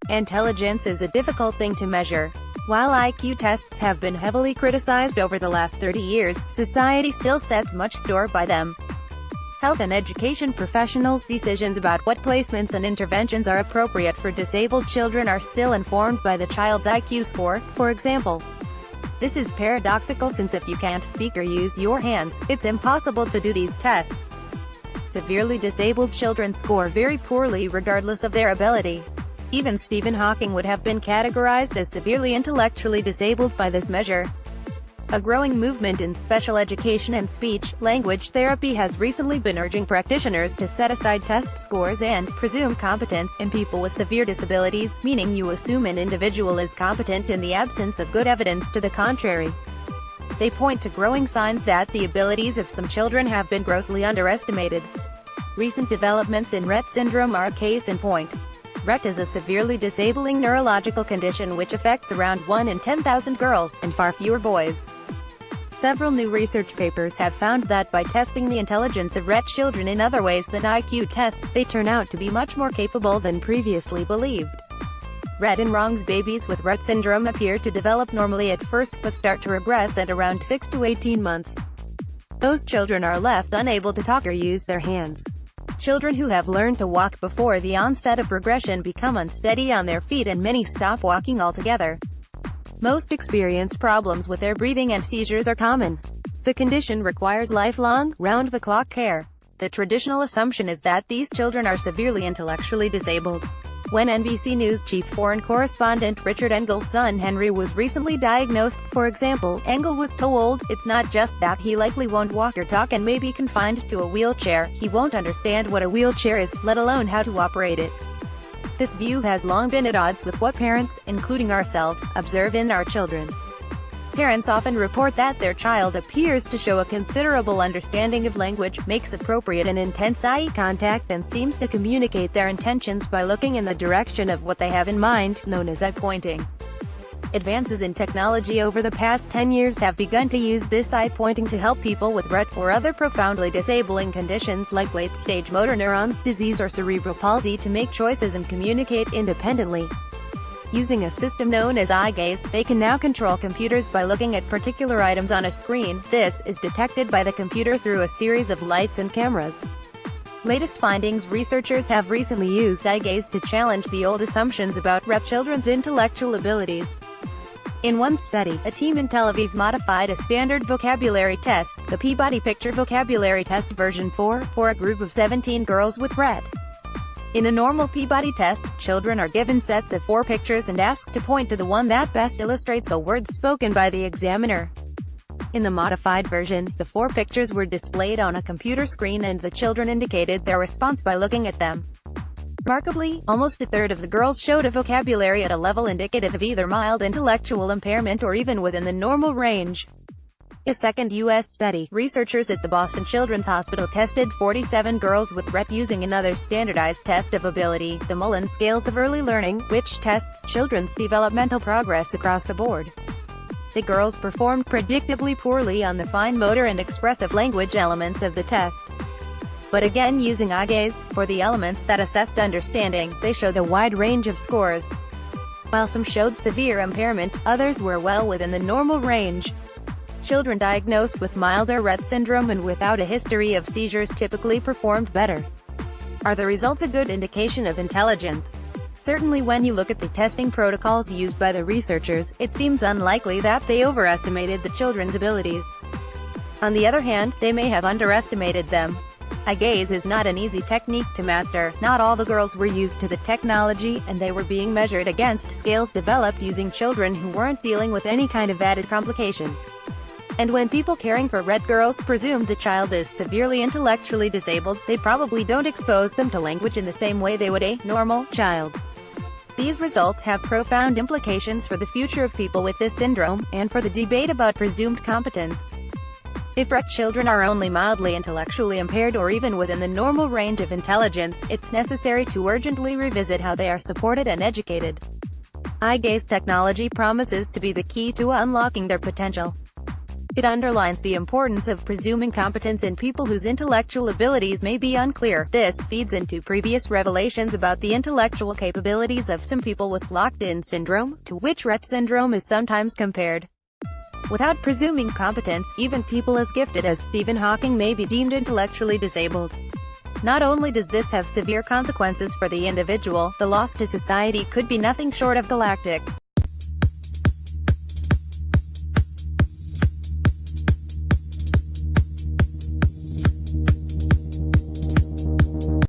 Intelligence is a difficult thing to measure. While IQ tests have been heavily criticized over the last 30 years, society still sets much store by them. Health and education professionals' decisions about what placements and interventions are appropriate for disabled children are still informed by the child's IQ score, for example. This is paradoxical since if you can't speak or use your hands, it's impossible to do these tests. Severely disabled children score very poorly regardless of their ability. Even Stephen Hawking would have been categorized as severely intellectually disabled by this measure. A growing movement in special education and speech-language therapy has recently been urging practitioners to set aside test scores and presume competence in people with severe disabilities, meaning you assume an individual is competent in the absence of good evidence to the contrary. They point to growing signs that the abilities of some children have been grossly underestimated. Recent developments in Rett syndrome are a case in point. Rett is a severely disabling neurological condition which affects around 1 in 10,000 girls, and far fewer boys. Several new research papers have found that by testing the intelligence of Rett children in other ways than IQ tests, they turn out to be much more capable than previously believed. Rett and Wrong's babies with Rett syndrome appear to develop normally at first but start to regress at around 6 to 18 months. Most children are left unable to talk or use their hands. Children who have learned to walk before the onset of regression become unsteady on their feet and many stop walking altogether. Most experience problems with their breathing and seizures are common. The condition requires lifelong, round-the-clock care. The traditional assumption is that these children are severely intellectually disabled. When NBC News chief foreign correspondent Richard Engel's son Henry was recently diagnosed, for example, Engel was told, "It's not just that he likely won't walk or talk and may be confined to a wheelchair, he won't understand what a wheelchair is, let alone how to operate it." This view has long been at odds with what parents, including ourselves, observe in our children. Parents often report that their child appears to show a considerable understanding of language, makes appropriate and intense eye contact and seems to communicate their intentions by looking in the direction of what they have in mind, known as eye pointing. Advances in technology over the past 10 years have begun to use this eye pointing to help people with Rett or other profoundly disabling conditions like late-stage motor neurons disease or cerebral palsy to make choices and communicate independently. Using a system known as eye gaze, they can now control computers by looking at particular items on a screen. This is detected by the computer through a series of lights and cameras. Latest findings: researchers have recently used eye gaze to challenge the old assumptions about Rett children's intellectual abilities. In one study, a team in Tel Aviv modified a standard vocabulary test, the Peabody Picture Vocabulary Test version 4, for a group of 17 girls with Rett. In a normal Peabody test, children are given sets of 4 pictures and asked to point to the one that best illustrates a word spoken by the examiner. In the modified version, the 4 pictures were displayed on a computer screen and the children indicated their response by looking at them. Remarkably, almost a third of the girls showed a vocabulary at a level indicative of either mild intellectual impairment or even within the normal range. A second U.S. study, researchers at the Boston Children's Hospital tested 47 girls with Rett using another standardized test of ability, the Mullen Scales of Early Learning, which tests children's developmental progress across the board. The girls performed predictably poorly on the fine motor and expressive language elements of the test. But again, using eye gaze, for the elements that assessed understanding, they showed a wide range of scores. While some showed severe impairment, others were well within the normal range. Children diagnosed with milder Rett syndrome and without a history of seizures typically performed better. Are the results a good indication of intelligence? Certainly when you look at the testing protocols used by the researchers, it seems unlikely that they overestimated the children's abilities. On the other hand, they may have underestimated them. Eye gaze is not an easy technique to master. Not all the girls were used to the technology, and they were being measured against scales developed using children who weren't dealing with any kind of added complication. And when people caring for Rett girls presume the child is severely intellectually disabled, they probably don't expose them to language in the same way they would a normal child. These results have profound implications for the future of people with this syndrome, and for the debate about presumed competence. If Rett children are only mildly intellectually impaired or even within the normal range of intelligence, it's necessary to urgently revisit how they are supported and educated. Eye gaze technology promises to be the key to unlocking their potential. It underlines the importance of presuming competence in people whose intellectual abilities may be unclear. This feeds into previous revelations about the intellectual capabilities of some people with locked-in syndrome, to which Rett syndrome is sometimes compared. Without presuming competence, even people as gifted as Stephen Hawking may be deemed intellectually disabled. Not only does this have severe consequences for the individual, the loss to society could be nothing short of galactic.